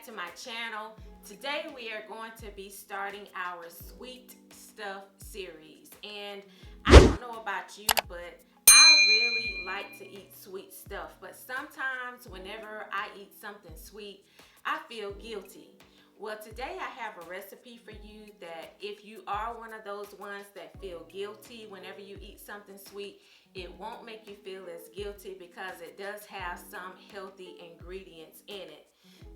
to my channel. Today we are going to be starting our sweet stuff series, and I don't know about you, but I really like to eat sweet stuff, but sometimes whenever I eat something sweet, I feel guilty. Well, today I have a recipe for you that if you are one of those ones that feel guilty whenever you eat something sweet, it won't make you feel as guilty because it does have some healthy ingredients in it.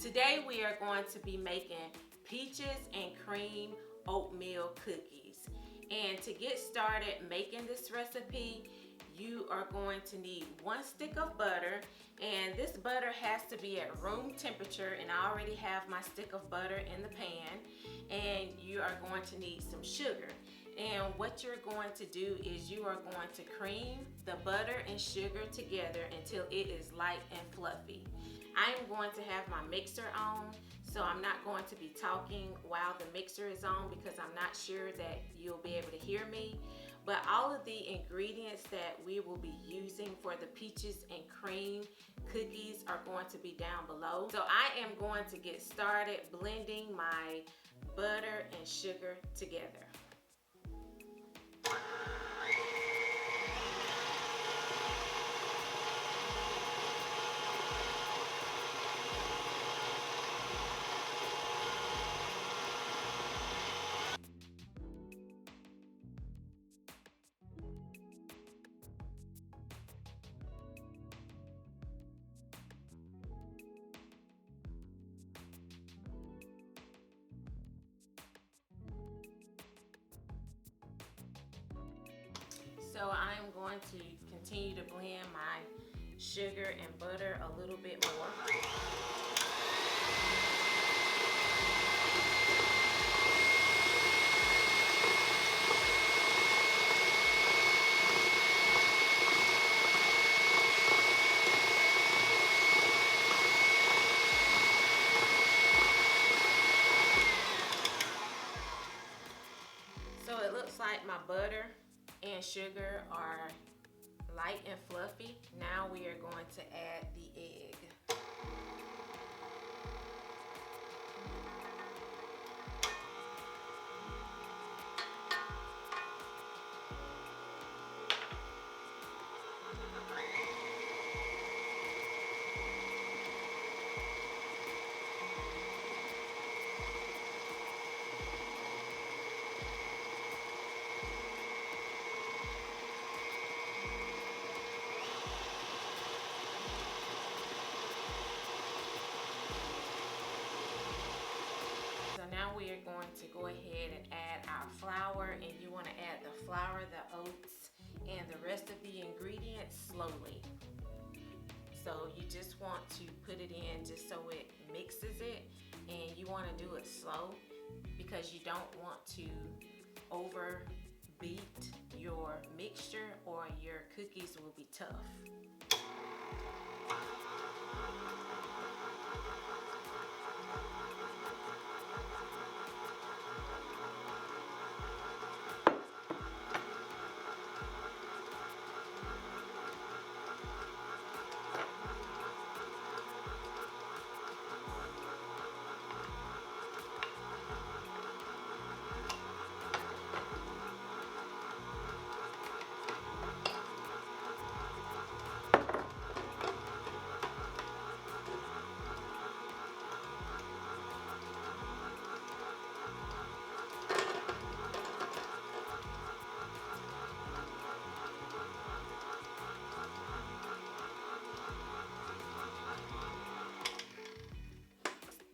Today we are going to be making peaches and cream oatmeal cookies. And to get started making this recipe, you are going to need 1 stick of butter, and this butter has to be at room temperature, and I already have my stick of butter in the pan. And you are going to need some sugar, and what you're going to do is you are going to cream the butter and sugar together until it is light and fluffy. I am going to have my mixer on, so I'm not going to be talking while the mixer is on because I'm not sure that you'll be able to hear me. But all of the ingredients that we will be using for the peaches and cream cookies are going to be down below. So I am going to get started blending my butter and sugar together. So I'm going to continue to blend my sugar and butter a little bit more. So it looks like my butter and sugar are light and fluffy. Now we are going to add the egg. Now we are going to go ahead and add our flour, and you want to add the flour, the oats, and the rest of the ingredients slowly. So you just want to put it in just so it mixes it, and you want to do it slow because you don't want to overbeat your mixture or your cookies will be tough.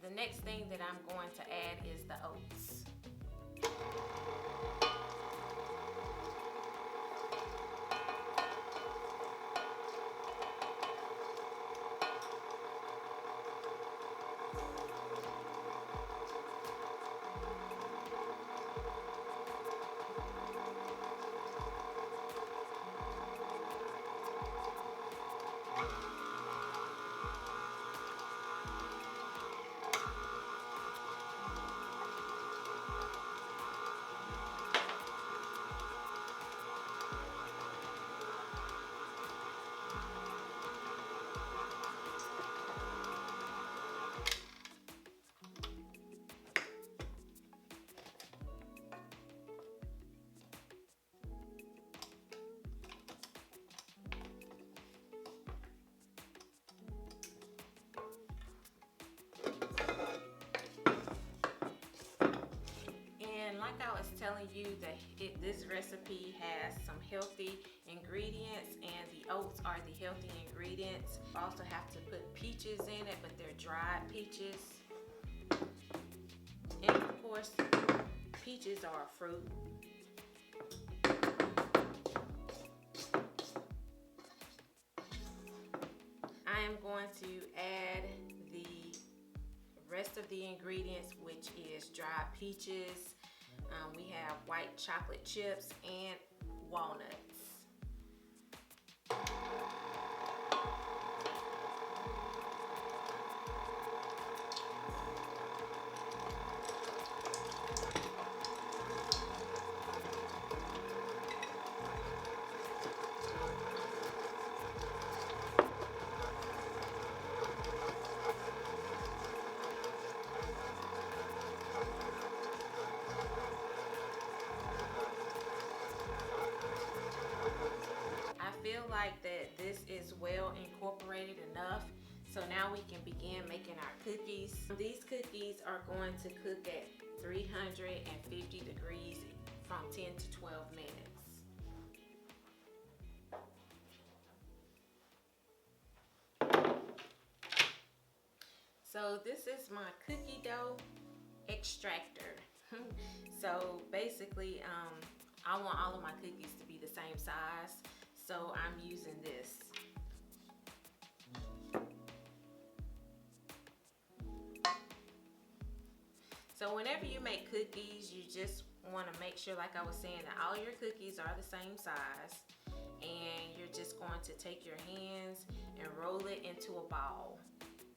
The next thing that I'm going to add is the oats. like I was telling you, that this recipe has some healthy ingredients, and the oats are the healthy ingredients. You also have to put peaches in it, but they're dried peaches. And of course, peaches are a fruit. I am going to add the rest of the ingredients, which is dried peaches. We have white chocolate chips and walnuts. I feel like that this is well incorporated enough. So now we can begin making our cookies. These cookies are going to cook at 350 degrees from 10 to 12 minutes. So this is my cookie dough extractor. So basically, I want all of my cookies to be the same size. So I'm using this. So whenever you make cookies, you just want to make sure, like I was saying, that all your cookies are the same size. And you're just going to take your hands and roll it into a ball.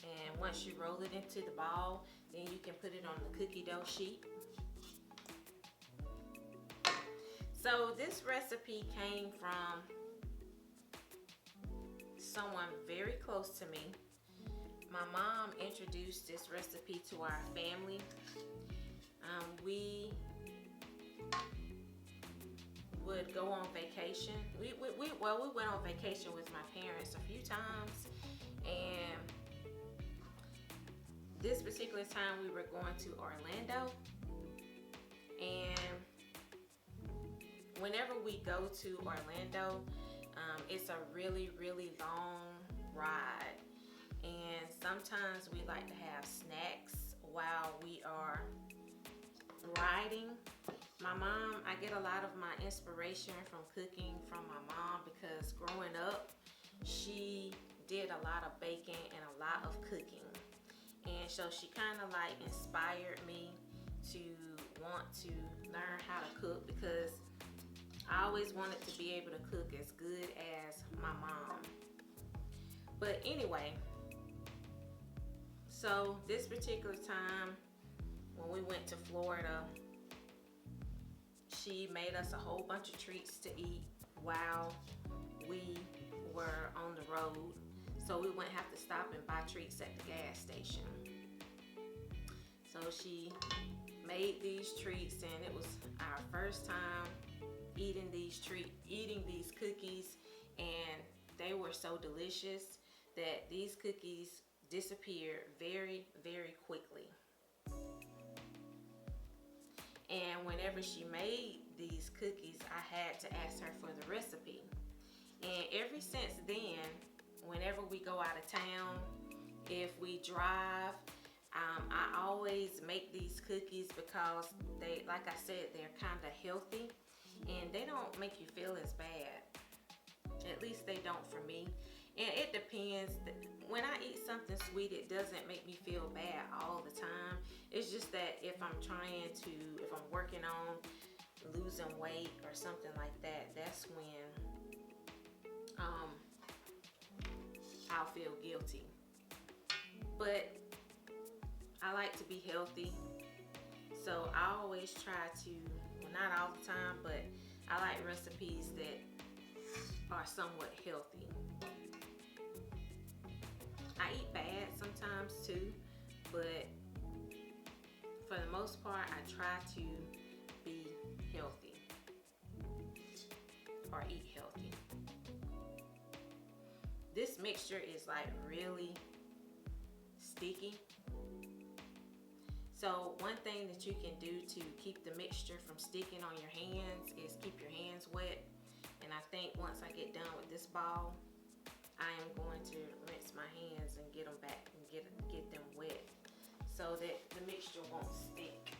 And once you roll it into the ball, then you can put it on the cookie dough sheet. So this recipe came from someone very close to me. My mom introduced this recipe to our family. We would go on vacation. We went on vacation with my parents a few times, and this particular time we were going to Orlando. And whenever we go to Orlando, it's a really long ride, and sometimes we like to have snacks while we are riding. My mom, I get a lot of my inspiration from cooking from my mom, because growing up she did a lot of baking and a lot of cooking, and so she kind of like inspired me to want to learn how to cook, because I always wanted to be able to cook as good as my mom. But anyway, so this particular time when we went to Florida, she made us a whole bunch of treats to eat while we were on the road, so we wouldn't have to stop and buy treats at the gas station. So she made these treats, and it was our first time eating these cookies, and they were so delicious that these cookies disappeared very quickly. And whenever she made these cookies, I had to ask her for the recipe. And ever since then, whenever we go out of town, if we drive, I always make these cookies, because they, like I said, they're kind of healthy and they don't make you feel as bad. At least they don't for me. And it depends. When I eat something sweet, it doesn't make me feel bad all the time. It's just that if I'm working on losing weight or something like that, that's when I'll feel guilty. But I like to be healthy, so I always try to, well, not all the time, but I like recipes that are somewhat healthy. I eat bad sometimes too, but for the most part, I try to be healthy or eat healthy. This mixture is like really sticky, So one thing that you can do to keep the mixture from sticking on your hands is keep your hands wet. And I think once I get done with this ball, I am going to rinse my hands and get them back and get them wet so that the mixture won't stick.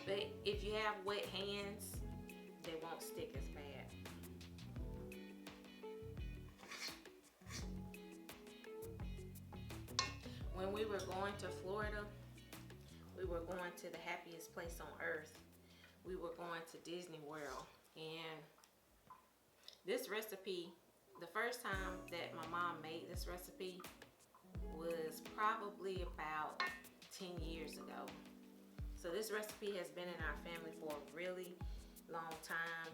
But if you have wet hands, they won't stick as bad. When we were going to Florida, we were going to the happiest place on earth. We were going to Disney World, and this recipe, the first time that my mom made this recipe was probably about 10 years ago. So this recipe has been in our family for a really long time.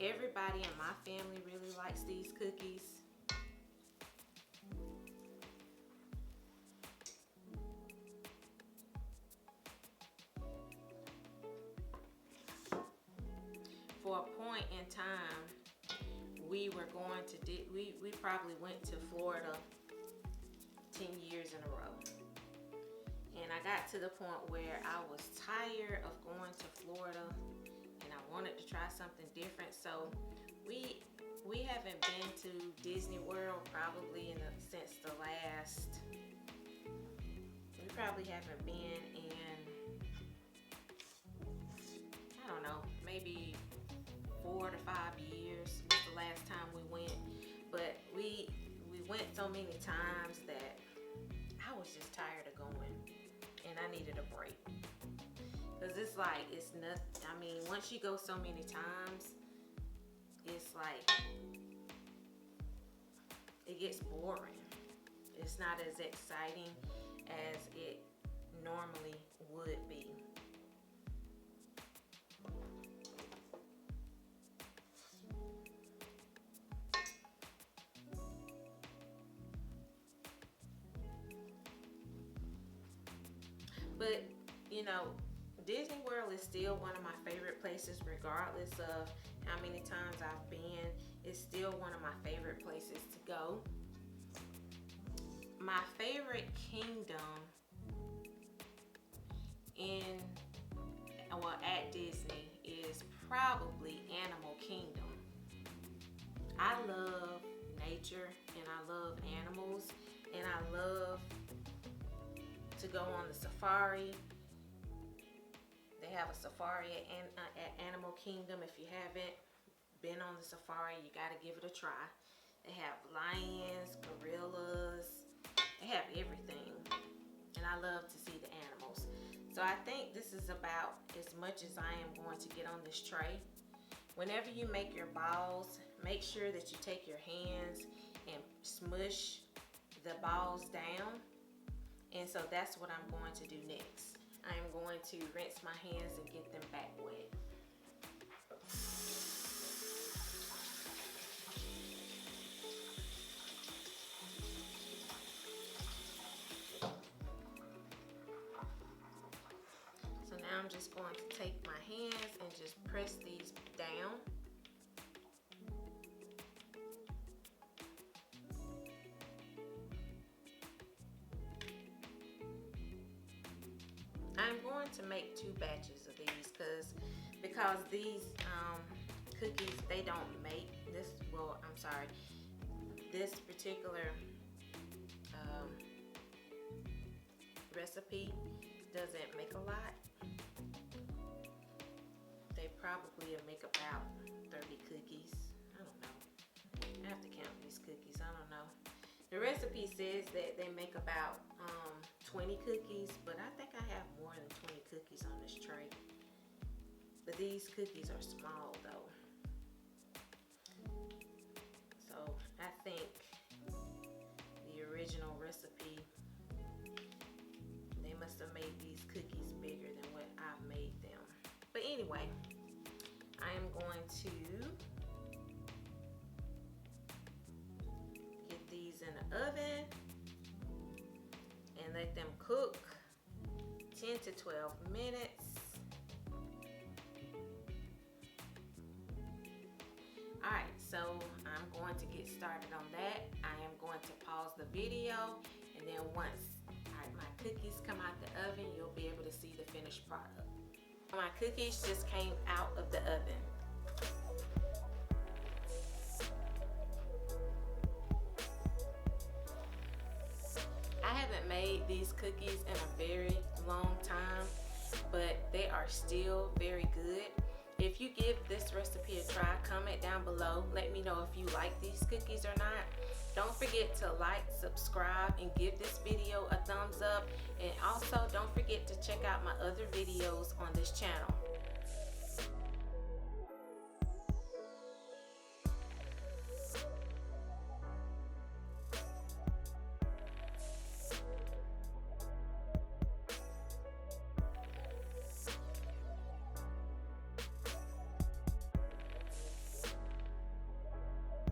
Everybody in my family really likes these cookies. For a point in time, we were going to we probably went to Florida 10 years in a row. And I got to the point where I was tired of going to Florida and I wanted to try something different. So we haven't been to Disney World probably since the last, we probably haven't been in, I don't know, maybe 4 to 5 years was the last time we went. But we went so many times that I was just tired of going. And I needed a break, because it's like, it's nothing. I mean, once you go so many times, it's like, it gets boring. It's not as exciting as it normally would be. But, you know, Disney World is still one of my favorite places, regardless of how many times I've been. It's still one of my favorite places to go. My favorite kingdom at Disney is probably Animal Kingdom. I love nature and I love animals, and I love to go on the safari. They have a safari at Animal Kingdom. If you haven't been on the safari, you got to give it a try. They have lions, gorillas, they have everything, and I love to see the animals. So I think this is about as much as I am going to get on this tray. Whenever you make your balls, make sure that you take your hands and smush the balls down. And so that's what I'm going to do next. I am going to rinse my hands and get them back wet. So now I'm just going to take my hands and just press these down. I'm going to make 2 batches of these because these cookies, they don't make this, well, I'm sorry, this particular recipe doesn't make a lot. They probably make about 30 cookies. I don't know. I have to count these cookies. I don't know. The recipe says that they make about 20 cookies, but I think I have more than 20 cookies on this tray. But these cookies are small though. So I think the original recipe, they must have made these cookies bigger than what I've made them. But anyway, I am going to the oven and let them cook 10 to 12 minutes. Alright, so I'm going to get started on that. I am going to pause the video, and then once my cookies come out the oven, you'll be able to see the finished product. My cookies just came out of the oven. I haven't made these cookies in a very long time, but they are still very good. If you give this recipe a try, comment down below. Let me know if you like these cookies or not. Don't forget to like, subscribe, and give this video a thumbs up. And also don't forget to check out my other videos on this channel.